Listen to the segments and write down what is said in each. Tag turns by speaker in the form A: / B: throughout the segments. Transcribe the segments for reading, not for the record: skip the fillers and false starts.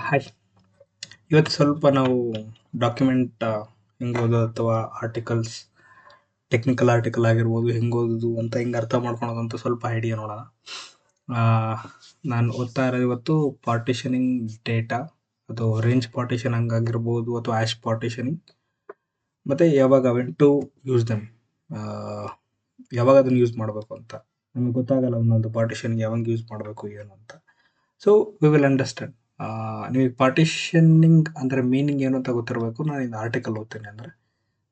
A: Hi. ಇವತ್ತು ಸ್ವಲ್ಪ ನಾವು ಡಾಕ್ಯುಮೆಂಟ್ ಹೆಂಗೆ ಓದೋದು ಅಥವಾ ಆರ್ಟಿಕಲ್ಸ್, ಟೆಕ್ನಿಕಲ್ ಆರ್ಟಿಕಲ್ ಆಗಿರ್ಬೋದು, ಹೆಂಗೆ ಓದೋದು ಅಂತ ಹೆಂಗೆ ಅರ್ಥ ಮಾಡ್ಕೊಳೋದಂತ ಸ್ವಲ್ಪ ಐಡಿಯಾ ನೋಡೋಣ. ನಾನು ಓದ್ತಾ ಇರೋದು ಇವತ್ತು ಪಾರ್ಟಿಷನಿಂಗ್ ಡೇಟಾ, ಅದು ರೇಂಜ್ ಪಾರ್ಟಿಷನ್ ಹಂಗಾಗಿರ್ಬೋದು ಅಥವಾ ಆ್ಯಶ್ ಪಾರ್ಟಿಷನಿಂಗ್, ಮತ್ತು ಯಾವಾಗ ವೆನ್ ಟು ಯೂಸ್ ದಮ್, ಯಾವಾಗ ಅದನ್ನು ಯೂಸ್ ಮಾಡಬೇಕು ಅಂತ ನಮಗೆ ಗೊತ್ತಾಗಲ್ಲ. ಒಂದೊಂದು ಪಾರ್ಟಿಷನ್ಗೆ ಯಾವಾಗ ಯೂಸ್ ಮಾಡಬೇಕು ಏನು ಅಂತ. So we will understand. ನಿಮಗೆ ಪಾರ್ಟಿಷನಿಂಗ್ ಅಂದರೆ ಮೀನಿಂಗ್ ಏನು ಅಂತ ಗೊತ್ತಿರಬೇಕು. ನಾನು ಇದು ಆರ್ಟಿಕಲ್ ಓದ್ತೀನಿ ಅಂದರೆ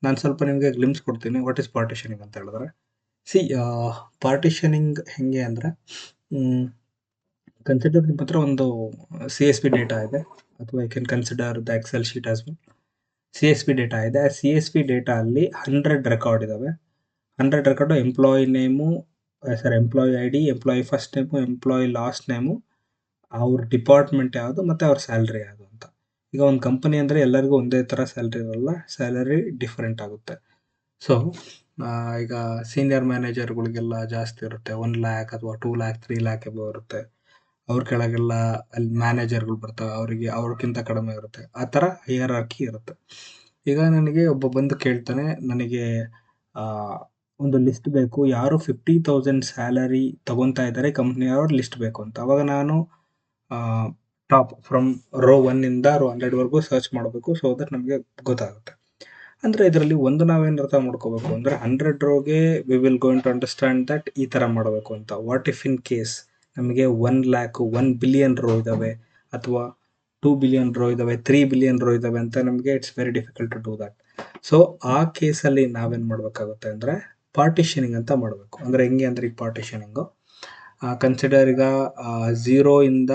A: ನಾನು ಸ್ವಲ್ಪ ನಿಮಗೆ ಗ್ಲಿಮ್ಸ್ ಕೊಡ್ತೀನಿ. ವಾಟ್ ಈಸ್ ಪಾರ್ಟಿಷನಿಂಗ್ ಅಂತ ಹೇಳಿದ್ರೆ, ಪಾರ್ಟಿಷನಿಂಗ್ ಹೆಂಗೆ ಅಂದರೆ, ಕನ್ಸಿಡರ್ ನಿಮ್ಮ ಹತ್ರ ಒಂದು CSV ಡೇಟಾ ಇದೆ, ಅಥವಾ I can consider the excel sheet as well. CSV data ಇದೆ. ಆ CSV ಡೇಟಾ ಅಲ್ಲಿ 100 ರೆಕಾರ್ಡ್ ಇದ್ದಾವೆ. 100 record employee name, employee ID, employee first name, employee last name, ಅವ್ರ ಡಿಪಾರ್ಟ್ಮೆಂಟ್ ಯಾವುದು ಮತ್ತು ಅವ್ರ ಸ್ಯಾಲ್ರಿ ಯಾವುದು ಅಂತ. ಈಗ ಒಂದು ಕಂಪನಿ ಅಂದರೆ ಎಲ್ಲರಿಗೂ ಒಂದೇ ಥರ ಸ್ಯಾಲ್ರಿ ಇರಲ್ಲ, ಸ್ಯಾಲರಿ ಡಿಫ್ರೆಂಟ್ ಆಗುತ್ತೆ. ಸೊ ಈಗ ಸೀನಿಯರ್ ಮ್ಯಾನೇಜರ್ಗಳಿಗೆಲ್ಲ ಜಾಸ್ತಿ ಇರುತ್ತೆ, 1 ಲ್ಯಾಕ್ ಅಥವಾ 2 ಲ್ಯಾಕ್ 3 ಲ್ಯಾಕ್ ಎಬೋ ಇರುತ್ತೆ. ಅವ್ರ ಕೆಳಗೆಲ್ಲ ಅಲ್ಲಿ ಮ್ಯಾನೇಜರ್ಗಳು ಬರ್ತಾವೆ, ಅವರಿಗೆ ಅವ್ರಿಗಿಂತ ಕಡಿಮೆ ಇರುತ್ತೆ. ಆ ಥರ ಹೈಯರಾರ್ಕಿ ಇರುತ್ತೆ. ಈಗ ನನಗೆ ಒಬ್ಬ ಬಂದು ಕೇಳ್ತಾನೆ, ನನಗೆ ಒಂದು ಲಿಸ್ಟ್ ಬೇಕು, ಯಾರು 50,000 ಸ್ಯಾಲರಿ ತಗೊತಾ ಇದ್ದಾರೆ ಕಂಪ್ನಿಯವ್ರ ಲಿಸ್ಟ್ ಬೇಕು ಅಂತ. ಅವಾಗ ನಾನು top from row 1 row 100 search ಮಾಡಬೇಕು, ಸೊ ದಟ್ ನಮಗೆ ಗೊತ್ತಾಗುತ್ತೆ. ಅಂದರೆ ಇದರಲ್ಲಿ ಒಂದು ನಾವೇನು ಅರ್ಥ ಮಾಡ್ಕೋಬೇಕು ಅಂದರೆ, 100 ರೋಗೆ we will going to understand that ಈ ಥರ ಮಾಡಬೇಕು ಅಂತ. ವಾಟ್ ಇಫ್ ಇನ್ ಕೇಸ್ ನಮಗೆ 1 ಲ್ಯಾಕ್ 1 ಬಿಲಿಯನ್ ರೋ ಇದ್ದಾವೆ, ಅಥವಾ 2 ಬಿಲಿಯನ್ ರೋ ಇದ್ದಾವೆ, 3 ಬಿಲಿಯನ್ ರೋ ಇದ್ದಾವೆ ಅಂತ ನಮಗೆ it's very difficult to do that. So ಆ ಕೇಸಲ್ಲಿ ನಾವೇನು ಮಾಡಬೇಕಾಗುತ್ತೆ ಅಂದರೆ ಪಾರ್ಟಿಷನಿಂಗ್ ಅಂತ ಮಾಡಬೇಕು. ಅಂದರೆ ಹೆಂಗೆ ಅಂದರೆ, ಈಗ ಪಾರ್ಟಿಷನಿಂಗು ಕನ್ಸಿಡರ್ ಈಗ 0 ಇಂದ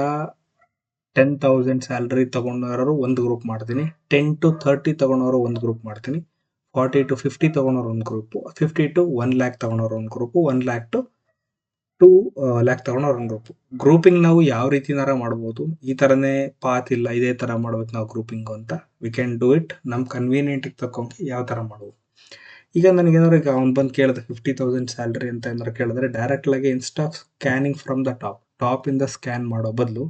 A: 10,000 ಸ್ಯಾಲ್ರಿ ತೊಗೊಂಡವರು ಒಂದು ಗ್ರೂಪ್ ಮಾಡ್ತೀನಿ, 10 to 30 ತೊಗೊಂಡವರು ಒಂದು ಗ್ರೂಪ್ ಮಾಡ್ತೀನಿ, 40 to 50 ತೊಗೊಂಡವ್ರು ಒಂದು ಗ್ರೂಪು, 50 to 1 ಲ್ಯಾಕ್ ತೊಗೊಂಡವ್ರು ಒಂದು ಗ್ರೂಪು, 1 ಲ್ಯಾಕ್ to 2 ಲ್ಯಾಕ್ ತೊಗೊಂಡವ್ರು ಒಂದು ಗ್ರೂಪು. ಗ್ರೂಪಿಂಗ್ ನಾವು ಯಾವ ರೀತಿನಾರ ಮಾಡ್ಬೋದು. ಈ ಥರನೇ ಪಾತ್ ಇಲ್ಲ, ಇದೇ ಥರ ಮಾಡ್ಬೇಕು ನಾವು ಗ್ರೂಪಿಂಗು ಅಂತ. ವಿ ಕ್ಯಾನ್ ಡೂ ಇಟ್ ನಮ್ಮ ಕನ್ವೀನಿಯೆಂಟಿಗೆ ತಕ್ಕೊಂಗೆ ಯಾವ ಥರ ಮಾಡ್ಬೋದು. ಈಗ ನನಗೇನಾದ್ರು ಈಗ ಅವ್ನು ಬಂದು ಕೇಳಿದೆ 50,000 ಸ್ಯಾಲ್ರಿ ಅಂತ ಏನಾರು ಕೇಳಿದ್ರೆ, ಡೈರೆಕ್ಟಾಗಿ instead of scanning from the ಟಾಪಿಂದ ಸ್ಕ್ಯಾನ್ ಮಾಡೋ ಬದಲು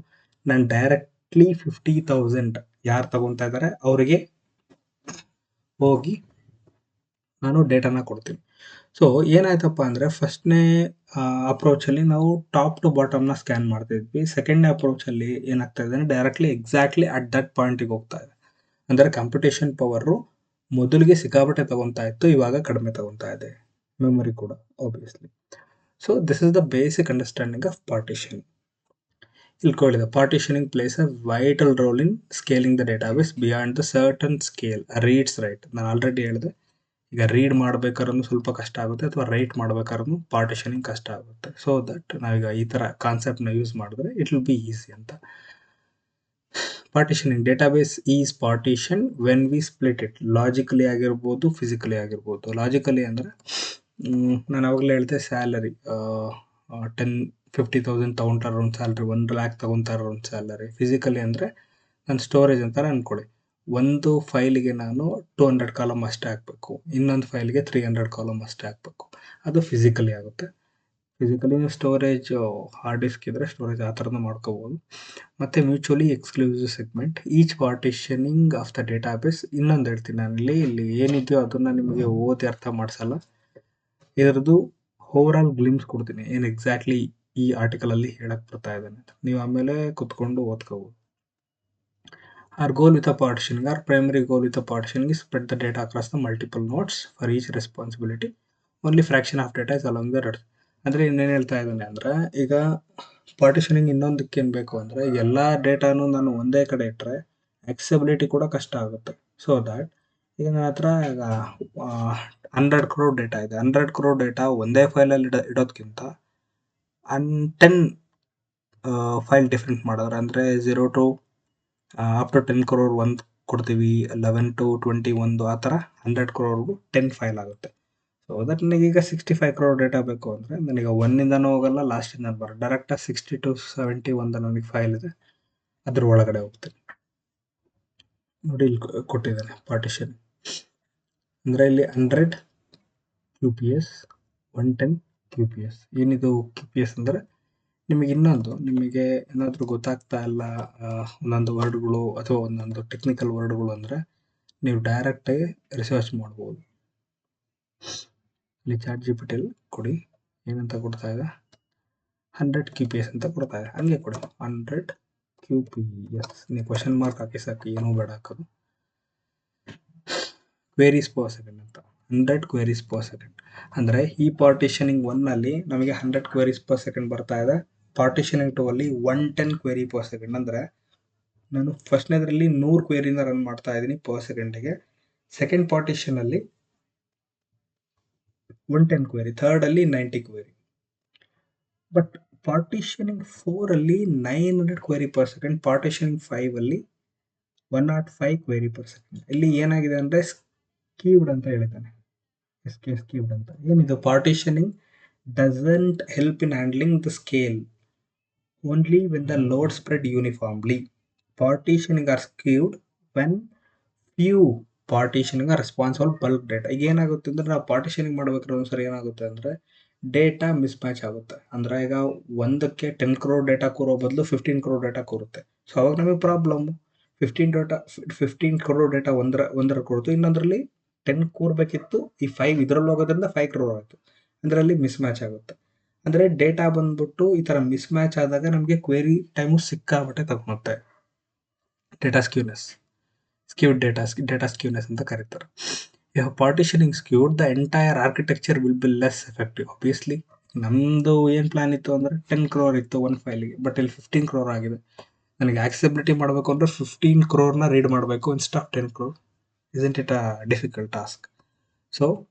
A: ನಾನು ಡೈರೆಕ್ಟ್ಲಿ 50,000 ಯಾರು ತಗೊತಾ ಇದ್ದಾರೆ ಅವರಿಗೆ ಹೋಗಿ ನಾನು ಡೇಟಾನ ಕೊಡ್ತೀನಿ. ಸೊ ಏನಾಯ್ತಪ್ಪ ಅಂದರೆ, ಫಸ್ಟ್ನೇ ಅಪ್ರೋಚಲ್ಲಿ ನಾವು ಟಾಪ್ ಟು ಬಾಟಮ್ನ ಸ್ಕ್ಯಾನ್ ಮಾಡ್ತಿದ್ವಿ. ಸೆಕೆಂಡ್ನೇ ಅಪ್ರೋಚಲ್ಲಿ ಏನಾಗ್ತಾ ಇದೆ ಅಂದರೆ, ಡೈರೆಕ್ಟ್ಲಿ ಎಕ್ಸಾಕ್ಟ್ಲಿ ಅಟ್ ದಟ್ ಪಾಯಿಂಟಿಗೆ ಹೋಗ್ತಾ ಇದೆ. ಅಂದರೆ ಕಂಪ್ಯೂಟೇಷನ್ ಪವರು ಮೊದಲಿಗೆ ಸಿಕ್ಕಾಪಟ್ಟೆ ತಗೊತಾ ಇತ್ತು, ಇವಾಗ ಕಡಿಮೆ ತಗೊತಾ ಇದೆ. ಮೆಮೊರಿ ಕೂಡ obviously. So this is the basic understanding of partition. ಇಲ್ಕೊಳ್ಳಿ, partitioning plays a vital role in scaling the database beyond the certain scale. Reads write, ನಾನು ಆಲ್ರೆಡಿ ಹೇಳಿದೆ. ಈಗ ರೀಡ್ ಮಾಡ್ಬೇಕಾದ್ರೂ ಸ್ವಲ್ಪ ಕಷ್ಟ ಆಗುತ್ತೆ, ಅಥವಾ ರೈಟ್ ಮಾಡ್ಬೇಕಾದ್ರೂ ಪಾರ್ಟಿಷನಿಂಗ್ ಕಷ್ಟ ಆಗುತ್ತೆ. ಸೊ ದಟ್ ನಾವೀಗ ಈ ಥರ ಕಾನ್ಸೆಪ್ಟ್ನ ಯೂಸ್ ಮಾಡಿದ್ರೆ ಇಟ್ ವಿಲ್ ಬಿ ಈಸಿ ಅಂತ. Partitioning database is partition when we split it. Logically ಆಗಿರ್ಬೋದು, ಫಿಸಿಕಲಿ ಆಗಿರ್ಬೋದು. ಲಾಜಿಕಲಿ ಅಂದರೆ, ನಾನು ಅವಾಗಲೇ ಹೇಳಿದೆ, ಸ್ಯಾಲರಿ 50,000 ತೊಗೊತಾರೆ ಒಂದು ಸ್ಯಾಲ್ರಿ, 1 ಲ್ಯಾಕ್ ತೊಗೊತಾರೆ ಒಂದು ಸ್ಯಾಲರಿ. ಫಿಸಿಕಲಿ ಅಂದರೆ ನಾನು ಸ್ಟೋರೇಜ್ ಅಂತಾರೆ ಅಂದ್ಕೊಳ್ಳಿ, ಒಂದು ಫೈಲಿಗೆ ನಾನು 200 ಕಾಲಮ್ ಅಷ್ಟೇ ಹಾಕಬೇಕು, ಇನ್ನೊಂದು ಫೈಲ್ಗೆ 300 ಕಾಲಮ್ ಅಷ್ಟೇ ಹಾಕಬೇಕು. ಅದು ಫಿಸಿಕಲಿ ಆಗುತ್ತೆ. ಫಿಸಿಕಲಿ ಸ್ಟೋರೇಜ್ ಹಾರ್ಡ್ ಡಿಸ್ಕ್ ಇದ್ದರೆ ಸ್ಟೋರೇಜ್ ಆ ಥರನೂ ಮಾಡ್ಕೋಬೋದು. ಮತ್ತು mutually exclusive segment each partitioning of the database. ಇನ್ನೊಂದು ಹೇಳ್ತೀನಿ ನಾನು, ಇಲ್ಲಿ ಏನಿದೆಯೋ ಅದನ್ನು ನಿಮಗೆ ಓದಿ ಅರ್ಥ ಮಾಡಿಸಲ್ಲ. ಇದರದ್ದು ಓವರಾಲ್ ಗ್ಲಿಮ್ಸ್ ಕೊಡ್ತೀನಿ, ಏನು ಎಕ್ಸಾಕ್ಟ್ಲಿ ಈ ಆರ್ಟಿಕಲಲ್ಲಿ ಹೇಳಕ್ಕೆ ಬರ್ತಾ ಇದ್ದಾನೆ ಅಂತ. ನೀವು ಆಮೇಲೆ ಕುತ್ಕೊಂಡು ಓದ್ಕೋಬೋದು. Our goal with the partitioning, our primary goal with the partitioning is spread the data across the multiple nodes for each responsibility. Only fraction of data is along the road. ಅಂದರೆ ಇನ್ನೇನು ಹೇಳ್ತಾ ಇದ್ದಾನೆ ಅಂದರೆ, ಈಗ ಪಾರ್ಟಿಷನಿಂಗ್ ಇನ್ನೊಂದಕ್ಕೆ ಏನು ಬೇಕು ಅಂದರೆ, ಎಲ್ಲ ಡೇಟಾನು ನಾನು ಒಂದೇ ಕಡೆ ಇಟ್ಟರೆ ಆಕ್ಸೆಸಿಬಿಲಿಟಿ ಕೂಡ ಕಷ್ಟ ಆಗುತ್ತೆ. ಸೊ ದ್ಯಾಟ್ ಈಗ ನನ್ನ ಹತ್ರ ಈಗ 100 crore ಡೇಟಾ ಇದೆ. 100 crore ಡೇಟಾ ಒಂದೇ ಫೈಲಲ್ಲಿ ಇಡೋದಕ್ಕಿಂತ 10 ಫೈಲ್ ಡಿಫ್ರೆಂಟ್ ಮಾಡಿದ್ರೆ, ಅಂದರೆ 0 to ಅಪ್ ಟು 10 crore ಒಂದು ಕೊಡ್ತೀವಿ, 11 to 21 ಆ ಥರ 100 crore 10 ಫೈಲ್ ಆಗುತ್ತೆ. ಸೊ ದಟ್ ನನಗೀಗ 65 crore ಡೇಟಾ ಬೇಕು ಅಂದರೆ, ನನಗೆ 1ಇಂದನೂ ಹೋಗಲ್ಲ, ಲಾಸ್ಟಿಂದ ಬರೋ ಡೈರೆಕ್ಟಾಗಿ 60 to 71 ನನಗೆ ಫೈಲ್ ಇದೆ, ಅದ್ರ ಒಳಗಡೆ ಹೋಗ್ತೀನಿ. ನೋಡಿ, ಇಲ್ಲಿ ಕೊಟ್ಟಿದ್ದಾನೆ ಪಾರ್ಟಿಷನ್. ಅಂದರೆ ಇಲ್ಲಿ 100 QPS, 110 QPS. ಏನಿದು QPS ಅಂದರೆ ನಿಮಗೆ ಇನ್ನೊಂದು, ನಿಮಗೆ ಏನಾದರೂ ಗೊತ್ತಾಗ್ತಾ ಇಲ್ಲ ಒಂದೊಂದು ವರ್ಡ್ಗಳು ಅಥವಾ ಒಂದೊಂದು ಟೆಕ್ನಿಕಲ್ ವರ್ಡ್ಗಳು ಅಂದರೆ ನೀವು ಡೈರೆಕ್ಟಾಗಿ ರಿಸರ್ಚ್ ಮಾಡ್ಬೋದು. ಇಲ್ಲಿ ಚಾಟ್ ಜಿ ಪಿ ಟಿಯಲ್ಲಿ ಕೊಡಿ, ಏನಂತ ಕೊಡ್ತಾ ಇದೆ, 100 QPS ಅಂತ ಕೊಡ್ತಾ ಇದೆ. ಹಂಗೆ ಕೊಡಿ 100 QPS, ನೀವು ಕ್ವಶನ್ ಮಾರ್ಕ್ ಹಾಕಿ ಸಾಕು, ಏನೂ ಬೇಡ ಹಾಕೋದು. ಕ್ವೇರೀಸ್ ಪರ್ ಸೆಕೆಂಡ್ ಅಂತ, 100 ಕ್ವೇರೀಸ್ ಪರ್ ಸೆಕೆಂಡ್ ಅಂದರೆ ಈ ಪಾರ್ಟಿಷನಿಂಗ್ 1 ನಮಗೆ 100 ಕ್ವೇರೀಸ್ ಪರ್ ಸೆಕೆಂಡ್ ಬರ್ತಾ ಇದೆ. Partitioning 2 110 query per second. ಅಂದರೆ ನಾನು ಫಸ್ಟ್ನೇದರಲ್ಲಿ 100 ಕ್ವೇರಿನ ರನ್ ಮಾಡ್ತಾ ಇದ್ದೀನಿ ಪರ್ ಸೆಕೆಂಡಿಗೆ. ಸೆಕೆಂಡ್ ಪಾರ್ಟಿಷನಲ್ಲಿ 110 ಕ್ವೇರಿ, ಥರ್ಡಲ್ಲಿ 90 query. But partitioning 4 900 query per second, partitioning 5 105 query per second. ಇಲ್ಲಿ ಏನಾಗಿದೆ ಅಂದರೆ ಸ್ಕೀವ್ಡ್ ಅಂತ ಹೇಳಿದ್ದಾನೆ, ಸ್ಕೀವ್ಡ್ ಅಂತ. ಏನಿದು, partitioning doesn't help in handling the scale only when the load spread uniformly. Partitioning are skewed when few partitioning are responsible bulk data. ಈಗ ಏನಾಗುತ್ತೆ ಅಂದರೆ ನಾವು ಪಾರ್ಟಿಷನಿಂಗ್ ಮಾಡ್ಬೇಕಾದ್ರೆ ಒಂದ್ಸರಿ ಏನಾಗುತ್ತೆ ಅಂದರೆ ಡೇಟಾ ಮಿಸ್ ಮ್ಯಾಚ್ ಆಗುತ್ತೆ. ಅಂದರೆ ಈಗ ಒಂದಕ್ಕೆ 10 crore ಡೇಟಾ ಕೂರೋ ಬದಲು 15 crore ಡೇಟಾ ಕೂರುತ್ತೆ. ಸೊ ಅವಾಗ ನಮಗೆ ಪ್ರಾಬ್ಲಮ್ಮು. 15 crore ಡೇಟಾ ಒಂದರ ಕೂರ್ತು, ಇನ್ನೊಂದರಲ್ಲಿ 10 ಕೂರಬೇಕಿತ್ತು. ಈ 5 ಇದರಲ್ಲಿ ಹೋಗೋದ್ರಿಂದ 5 crore ಆಯಿತು. ಅದರಲ್ಲಿ ಮಿಸ್ ಮ್ಯಾಚ್ ಆಗುತ್ತೆ. ಅಂದರೆ ಡೇಟಾ ಬಂದ್ಬಿಟ್ಟು ಈ ಥರ ಮಿಸ್ ಮ್ಯಾಚ್ ಆದಾಗ ನಮಗೆ ಕ್ವೇರಿ ಟೈಮು ಸಿಕ್ಕಾಬಟ್ಟೆ ತಗೊಳುತ್ತೆ. Data skewness, skewed data skewness ಅಂತ ಕರೀತಾರೆ. If partitioning skewed, the entire architecture will be less effective. Obviously ನಮ್ಮದು ಏನು ಪ್ಲಾನ್ ಇತ್ತು ಅಂದರೆ 10 crore ಇತ್ತು ಒಂದು ಫೈಲಿಗೆ, ಬಟ್ ಇಲ್ಲಿ 15 crore ಆಗಿದೆ. ನನಗೆ ಆಕ್ಸೆಸಿಬಿಲಿಟಿ ಮಾಡಬೇಕು ಅಂದರೆ 15 crore ರೀಡ್ ಮಾಡಬೇಕು instead of 10 crore. isn't it a difficult task? So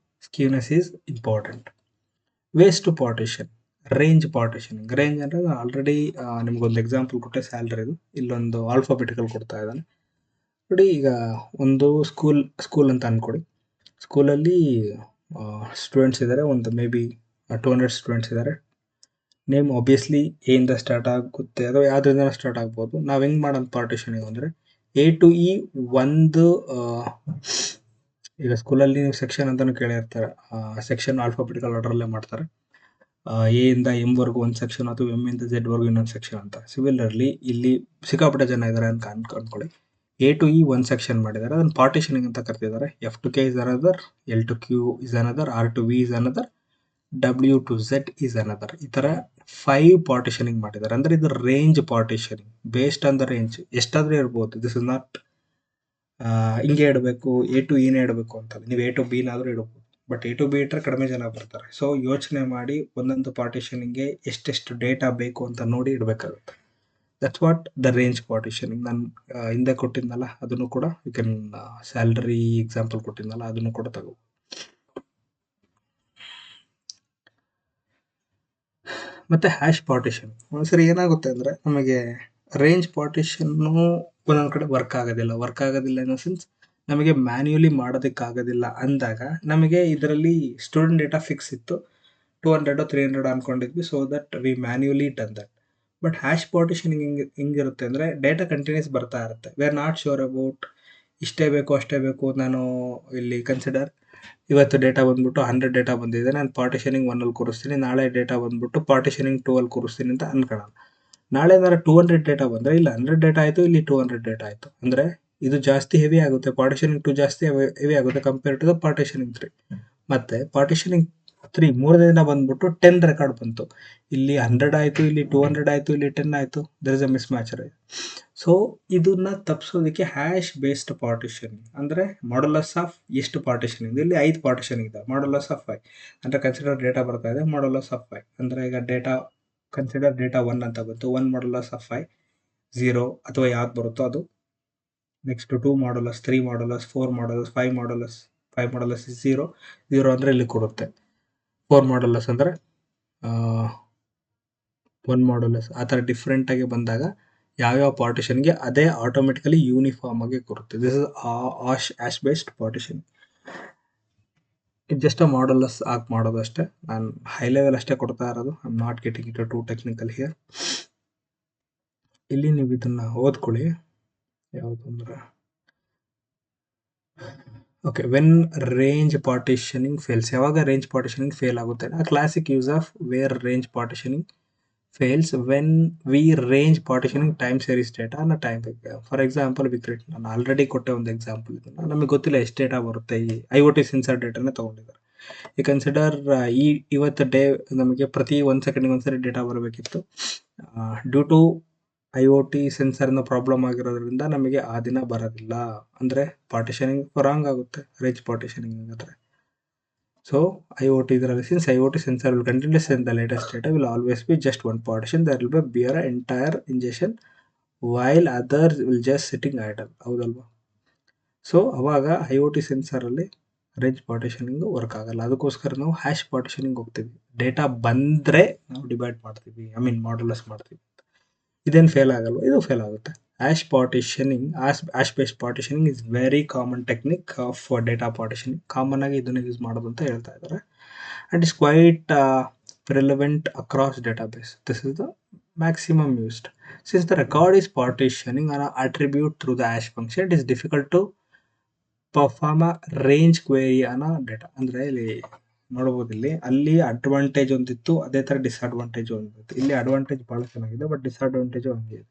A: skewness is important. Ways to partition, range partitioning. Range ಅಂದರೆ ಆಲ್ರೆಡಿ ನಿಮ್ಗೊಂದು ಎಕ್ಸಾಂಪಲ್ ಕೊಟ್ಟೆ, ಸ್ಯಾಲ್ರಿದು. ಇಲ್ಲೊಂದು ಆಲ್ಫಾಬೆಟಿಕಲ್ ಕೊಡ್ತಾ ಇದ್ದಾನೆ ನೋಡಿ. ಈಗ ಒಂದು ಸ್ಕೂಲ್ ಅಂತ ಅಂದ್ಕೊಡಿ. ಸ್ಕೂಲಲ್ಲಿ ಸ್ಟೂಡೆಂಟ್ಸ್ ಇದ್ದಾರೆ, ಒಂದು ಮೇ ಬಿ 200 ಸ್ಟೂಡೆಂಟ್ಸ್ ಇದ್ದಾರೆ. ನೇಮ್ ಆಬ್ವಿಯಸ್ಲಿ ಎ ಇಂದ ಸ್ಟಾರ್ಟ್ ಆಗುತ್ತೆ, ಅಥವಾ ಯಾವುದರಿಂದ ಸ್ಟಾರ್ಟ್ ಆಗ್ಬೋದು. ನಾವು ಹೆಂಗೆ ಮಾಡೋದು ಪಾರ್ಟಿಷನಿಂಗ್ ಅಂದರೆ A to E ಒಂದು, ಈಗ ಸ್ಕೂಲಲ್ಲಿ ನೀವು ಸೆಕ್ಷನ್ ಅಂತಲೂ ಕೇಳಿರ್ತಾರೆ, ಸೆಕ್ಷನ್ ಆಲ್ಫಾಬೆಟಿಕಲ್ ಆರ್ಡರಲ್ಲೇ ಮಾಡ್ತಾರೆ. ಎ ಇಂದ ಎಮ್ ವರ್ಗು ಒಂದು ಸೆಕ್ಷನ್, ಅಥವಾ ಎಮ್ ಇಂದ Z ವರ್ಗು ಇನ್ನೊಂದು ಸೆಕ್ಷನ್ ಅಂತ. ಸಿವಿಲರ್ಲಿ ಇಲ್ಲಿ ಸಿಕ್ಕಾಪಟ್ಟೆ ಜನ ಇದ್ದಾರೆ ಅಂತ ಅನ್ಕೊಳ್ಳಿ. A to E ಒಂದು ಸೆಕ್ಷನ್ ಮಾಡಿದ್ದಾರೆ, ಅದನ್ನು ಪಾರ್ಟಿಷನಿಂಗ್ ಅಂತ ಕರ್ತಿದ್ದಾರೆ. F to K is another, L to Q is another, R to V is another, W to Z is another. ಈ ಥರ 5 ಪಾರ್ಟಿಷನಿಂಗ್ ಮಾಡಿದ್ದಾರೆ. ಅಂದರೆ ಇದು range partitioning, based on the range. ಎಷ್ಟಾದರೂ ಇರ್ಬೋದು. ದಿಸ್ ಇಸ್ ನಾಟ್ ಹಿಂಗೆ ಇಡಬೇಕು, A to E ನೇ ಇಡಬೇಕು ಅಂತಲ್ಲ. ನೀವು A to B ನಾದರೂ ಇಡಬಹುದು, ಬಟ್ A to B ಇಟ್ಟರೆ ಕಡಿಮೆ ಜನ ಬರ್ತಾರೆ. ಸೊ ಯೋಚನೆ ಮಾಡಿ ಒಂದೊಂದು ಪಾರ್ಟಿಷನಿಂಗ್ಗೆ ಎಷ್ಟೆಷ್ಟು ಡೇಟಾ ಬೇಕು ಅಂತ ನೋಡಿ ಇಡಬೇಕಾಗುತ್ತೆ. That's what the range partitioning. ನಾನು ಹಿಂದೆ ಕೊಟ್ಟಿದ್ನಲ್ಲ ಅದನ್ನು ಕೂಡ, ಯು ಕ್ಯಾನ್ ಸ್ಯಾಲ್ರಿ ಎಕ್ಸಾಂಪಲ್ ಕೊಟ್ಟಿದ್ನಲ್ಲ ಅದನ್ನು ಕೂಡ ತಗೋ. ಮತ್ತು ಹ್ಯಾಶ್ ಪಾರ್ಟಿಷನ್. ಒಂದ್ಸರಿ ಏನಾಗುತ್ತೆ ಅಂದರೆ ನಮಗೆ ರೇಂಜ್ ಪಾರ್ಟಿಷನ್ನು ಒಂದೊಂದು ಕಡೆ ವರ್ಕ್ ಆಗೋದಿಲ್ಲ ಇನ್ ದ ಸೆನ್ಸ್ ನಮಗೆ ಮ್ಯಾನ್ಯುಯಲಿ ಮಾಡೋದಕ್ಕಾಗೋದಿಲ್ಲ ಅಂದಾಗ, ನಮಗೆ ಇದರಲ್ಲಿ ಸ್ಟೂಡೆಂಟ್ ಡೇಟಾ ಫಿಕ್ಸ್ ಇತ್ತು, 200 300 ಅಂದ್ಕೊಂಡಿದ್ವಿ. So that we manually done that. But hash partitioning ಹಿಂಗಿರುತ್ತೆ ಅಂದರೆ ಡೇಟಾ ಕಂಟಿನ್ಯೂಸ್ ಬರ್ತಾ ಇರುತ್ತೆ. We are not sure about ಇಷ್ಟೇ ಬೇಕು ಅಷ್ಟೇ ಬೇಕು. ನಾನು ಇಲ್ಲಿ ಕನ್ಸಿಡರ್ ಇವತ್ತು ಡೇಟಾ ಬಂದ್ಬಿಟ್ಟು 100 ಡೇಟಾ ಬಂದಿದೆ, ನಾನು ಪಾರ್ಟಿಷನಿಂಗ್ 1 ಕೂರಿಸ್ತೀನಿ. ನಾಳೆ ಡೇಟಾ ಬಂದ್ಬಿಟ್ಟು ಪಾರ್ಟಿಷನಿಂಗ್ 2 ಕೂರಿಸ್ತೀನಿ ಅಂತ ಅನ್ಕೊಳ್ಳೋಣ. ನಾಳೆ ಏನಾರ 200 ಡೇಟಾ ಬಂದರೆ ಇಲ್ಲಿ 100 ಡೇಟಾ ಆಯಿತು, ಇಲ್ಲಿ 200 ಡೇಟಾ ಆಯಿತು. ಅಂದರೆ ಇದು ಜಾಸ್ತಿ ಹೆವಿ ಆಗುತ್ತೆ, ಪಾರ್ಟಿಷನಿಂಗ್ 2 ಜಾಸ್ತಿ ಹೆವಿ ಆಗುತ್ತೆ ಕಂಪೇರ್ ಟು ದ ಪಾರ್ಟಿಷನಿಂಗ್ 3. ಮತ್ತು ಪಾರ್ಟಿಷನಿಂಗ್ 3 ಮೂರನೇ ದಿನ ಬಂದ್ಬಿಟ್ಟು 10 ರೆಕಾರ್ಡ್ ಬಂತು. ಇಲ್ಲಿ 100 ಆಯಿತು, ಇಲ್ಲಿ 200 ಆಯಿತು, ಇಲ್ಲಿ 10 ಆಯಿತು. There is a mismatch. So ಇದನ್ನ ತಪ್ಪಿಸೋದಕ್ಕೆ ಹ್ಯಾಶ್ ಬೇಸ್ಡ್ ಪಾರ್ಟಿಷನಿಂಗ್ ಅಂದರೆ ಮಾಡ್ಯುಲಸ್ ಆಫ್ ಎಷ್ಟು ಪಾರ್ಟಿಷನಿಂಗ್. ಇಲ್ಲಿ 5 ಪಾರ್ಟಿಷನಿಂಗ್ ಇದೆ, ಮಾಡ್ಯುಲಸ್ ಆಫ್ 5 ಅಂದರೆ ಕನ್ಸಿಡರ್ ಡೇಟಾ ಬರ್ತಾ ಇದೆ, ಮಾಡ್ಯುಲಸ್ ಆಫ್ 5 ಅಂದರೆ ಈಗ ಡೇಟಾ ಕನ್ಸಿಡರ್ ಡೇಟಾ 1 ಅಂತ ಬಂತು, 1 ಮಾಡ್ಯುಲಸ್ ಆಫ್ 5 0 ಅಥವಾ ಯಾವ್ದು ಬರುತ್ತೋ ಅದು. Next 2 modulus, 3 modulus, 4 modulus, 5 modulus. 5 modulus 0 ಅಂದರೆ ಇಲ್ಲಿ ಕೊಡುತ್ತೆ. 4 ಮಾಡ್ಯುಲಸ್ ಅಂದರೆ 1 ಮಾಡ್ಯುಲಸ್. ಆ ಥರ ಡಿಫ್ರೆಂಟಾಗಿ ಬಂದಾಗ ಯಾವ್ಯಾವ ಪಾರ್ಟಿಷನ್ಗೆ ಅದೇ ಆಟೋಮೆಟಿಕಲಿ ಯೂನಿಫಾರ್ಮ್ ಆಗಿ ಕೊಡುತ್ತೆ. This is hash based partition. ಇದು ಜಸ್ಟ್ ಮಾಡ್ಯುಲಸ್ ಆಗಿ ಮಾಡೋದು ಅಷ್ಟೇ. ನಾನು ಹೈ ಲೆವೆಲ್ ಅಷ್ಟೇ ಕೊಡ್ತಾ ಇರೋದು. I am not getting it to technical here. ಇಲ್ಲಿ ನೀವು ಇದನ್ನು ಓದ್ಕೊಳ್ಳಿ. ಯಾವುದು ಅಂದರೆ okay, when range partitioning fails. ಯಾವಾಗ ರೇಂಜ್ ಪಾರ್ಟಿಷನಿಂಗ್ ಫೇಲ್ ಆಗುತ್ತೆ? Classic use of where range partitioning fails when we range partitioning time series data on a time big. For example ವಿಕ್ರೆಟ್ ನಾನು ಆಲ್ರೆಡಿ ಕೊಟ್ಟೆ ಒಂದು ಎಕ್ಸಾಂಪಲ್ ಇದನ್ನು ನಮಗೆ ಗೊತ್ತಿಲ್ಲ ಎಷ್ಟು ಡೇಟಾ ಬರುತ್ತೆ ಈ IoT ಸೆನ್ಸರ್ ಡೇಟಾನೇ ತೊಗೊಂಡಿದ್ದಾರೆ ಈ ಕನ್ಸಿಡರ್ ಇವತ್ತು ಡೇ ನಮಗೆ ಪ್ರತಿ 1 ಸೆಕೆಂಡ್ಗೆ ಒಂದ್ಸರಿ ಡೇಟಾ ಬರಬೇಕಿತ್ತು ಡ್ಯೂ ಟು IoT ಸೆನ್ಸರ್ನ ಪ್ರಾಬ್ಲಮ್ ಆಗಿರೋದ್ರಿಂದ ನಮಗೆ ಆ ದಿನ ಬರೋದಿಲ್ಲ ಅಂದರೆ ಪಾರ್ಟಿಷನಿಂಗ್ ರಾಂಗ್ ಆಗುತ್ತೆ ರೇಂಜ್ ಪಾರ್ಟಿಷನಿಂಗ್ ಆಗಿದ್ರೆ So IoT since IoT sensor will continuously send the latest data will always be just one partition. There will be an entire ingestion while others will just sitting idle. ಹೌದಲ್ವಾ so ಅವಾಗ IoT sensor ಅಲ್ಲಿ range partitioning work ಆಗಲ್ಲ ಅದಕ್ಕೋಸ್ಕರ ನಾವು hash partitioning ಹೋಗ್ತೀವಿ data ಬಂದರೆ ನಾವು divide ಮಾಡ್ತೀವಿ ಮಾಡ್ಯುಲಸ್ ಮಾಡ್ತೀವಿ ಇದೇನು ಫೇಲ್ ಆಗಲ್ವ ಇದು ಫೇಲ್ ಆಗುತ್ತೆ hash based partitioning is very common technique of data partitioning common ಆಗಿ ಇದನ್ನ ಯೂಸ್ ಮಾಡೋದು ಅಂತ ಹೇಳ್ತಾ ಇದ್ದಾರೆ and is quite relevant across database. This is the maximum used. Since the record is partitioning an attribute through the hash function, it is difficult to perform a range query on a data. ಅಂದ್ರೆ ಇಲ್ಲಿ ನೋಡಬಹುದು ಇಲ್ಲಿ ಅಲ್ಲಿ advantage ಒಂದಿತ್ತು ಅದೇ ತರ disadvantage ಒಂದಿತ್ತು ಇಲ್ಲಿ ಅಡ್ವಾಂಟೇಜ್ ಬಹಳ ಚೆನ್ನಾಗಿದೆ ಬಟ್ ಡಿಸ್ಅಡ್ವಾಂಟೇಜ್ ಹಂಗೆ ಇದೆ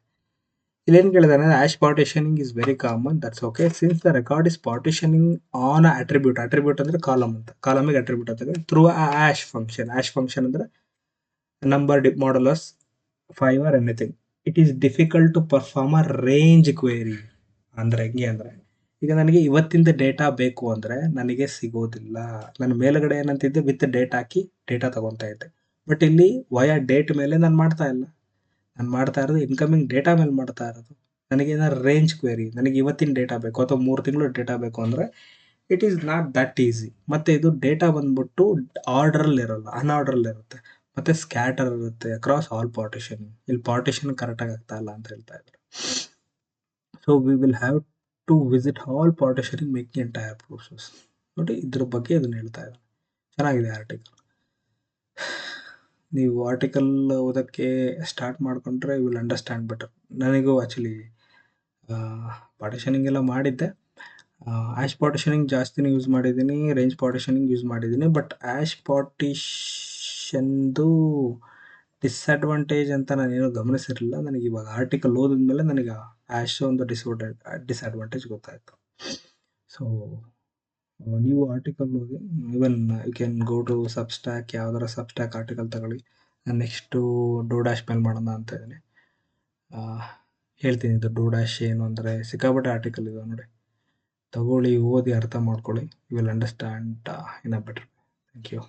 A: ಇಲ್ಲೇನು ಕೇಳಿದಾನೆ hash partitioning is very common that's okay since the record is partitioning on a attribute ಅಂದ್ರೆ ಕಾಲಮ್ ಅಂತ ಕಾಲಮಿಗೆ ಅಟ್ರಿಬ್ಯೂಟ್ ಅಂತ ಥ್ರೂ a hash function ಅಂದ್ರೆ number modulus 5 or anything it is difficult to perform a range query ಅಂದ್ರೆ ಹೆಂಗೆ ಅಂದ್ರೆ ಈಗ ನನಗೆ ಇವತ್ತಿಂದ ಡೇಟಾ ಬೇಕು ಅಂದ್ರೆ ನನಗೆ ಸಿಗೋದಿಲ್ಲ ನಾನು ಮೇಲ್ಗಡೆ ಏನಂತಿದ್ದೆ ವಿತ್ ಡೇಟ್ ಹಾಕಿ ಡೇಟಾ ತಗೊಂತಾ ಇದ್ದೆ ಬಟ್ ಇಲ್ಲಿ ವಯಾ ಡೇಟ್ ಮೇಲೆ ನಾನು ಮಾಡ್ತಾ ಇಲ್ಲ ನಾನು ಮಾಡ್ತಾ ಇರೋದು ಇನ್ಕಮಿಂಗ್ ಡೇಟಾ ಮೇಲೆ ಮಾಡ್ತಾ ಇರೋದು ನನಗೆ ಏನಾದ್ರು ರೇಂಜ್ ಕ್ವೆರಿ ನನಗೆ ಇವತ್ತಿನ ಡೇಟಾ ಬೇಕು ಅಥವಾ 3 ತಿಂಗಳು ಡೇಟಾ ಬೇಕು ಅಂದರೆ it is not that easy ಮತ್ತು ಇದು ಡೇಟಾ ಬಂದ್ಬಿಟ್ಟು ಆರ್ಡ್ರಲ್ಲಿ ಇರೋಲ್ಲ ಅನ್ಆರ್ಡ್ರಲ್ಲಿ ಇರುತ್ತೆ ಮತ್ತು ಸ್ಕ್ಯಾಟರ್ ಇರುತ್ತೆ ಅಕ್ರಾಸ್ ಆಲ್ ಪಾರ್ಟಿಷನ್ ಇಲ್ಲಿ ಪಾರ್ಟಿಷನ್ ಕರೆಕ್ಟಾಗಿ ಆಗ್ತಾ ಇಲ್ಲ ಅಂತ ಹೇಳ್ತಾ ಇದ್ದಾರೆ so we will have to visit all partitioning making entire process ನೋಡಿ ಇದ್ರ ಬಗ್ಗೆ ಇದನ್ನು ಹೇಳ್ತಾ ಇದ್ದಾರೆ ಚೆನ್ನಾಗಿದೆ ಆರ್ಟಿಕಲ್ ನೀವು ಆರ್ಟಿಕಲ್ ಓದೋಕ್ಕೆ ಸ್ಟಾರ್ಟ್ ಮಾಡಿಕೊಂಡ್ರೆ ಯು ವಿಲ್ ಅಂಡರ್ಸ್ಟ್ಯಾಂಡ್ ಬೆಟರ್ ನನಗೂ ಆ್ಯಕ್ಚುಲಿ ಪಾರ್ಟಿಷನಿಂಗ್ ಎಲ್ಲ ಮಾಡಿದ್ದೆ ಆ್ಯಶ್ ಪಾರ್ಟಿಷನಿಂಗ್ ಜಾಸ್ತಿನೇ ಯೂಸ್ ಮಾಡಿದ್ದೀನಿ ರೇಂಜ್ ಪಾರ್ಟಿಷನಿಂಗ್ ಯೂಸ್ ಮಾಡಿದ್ದೀನಿ ಬಟ್ ಆ್ಯಶ್ ಪಾರ್ಟಿಷನ್ದು ಡಿಸ್ಅಡ್ವಾಂಟೇಜ್ ಅಂತ ನಾನೇನು ಗಮನಿಸಿರಲಿಲ್ಲ ನನಗೆ ಇವಾಗ ಆರ್ಟಿಕಲ್ ಓದಿದ್ಮೇಲೆ ನನಗೆ ಆ್ಯಶ್ ಒಂದು ಡಿಸ್ಅಡ್ವಾಂಟೇಜ್ ಗೊತ್ತಾಯಿತು ಸೊ ನೀವು ಆರ್ಟಿಕಲ್ ಓದಿ even you can go to Substack ಯಾವ್ದಾರ ಸಬ್ಸ್ಟ್ಯಾಕ್ ಆರ್ಟಿಕಲ್ ತಗೊಳ್ಳಿ ನಾನು ನೆಕ್ಸ್ಟು ಡೋಡ್ಯಾಶ್ ಮೇಲೆ ಮಾಡೋಣ ಅಂತ ಇದ್ದೀನಿ ಹೇಳ್ತೀನಿ ಇದು ಡೋಡ್ಯಾಶ್ ಏನು ಅಂದರೆ ಸಿಕ್ಕಾಪಟ್ಟೆ ಆರ್ಟಿಕಲ್ ಇದೆ ನೋಡಿ ತಗೊಳ್ಳಿ ಓದಿ ಅರ್ಥ ಮಾಡ್ಕೊಳ್ಳಿ you will understand in a better thank you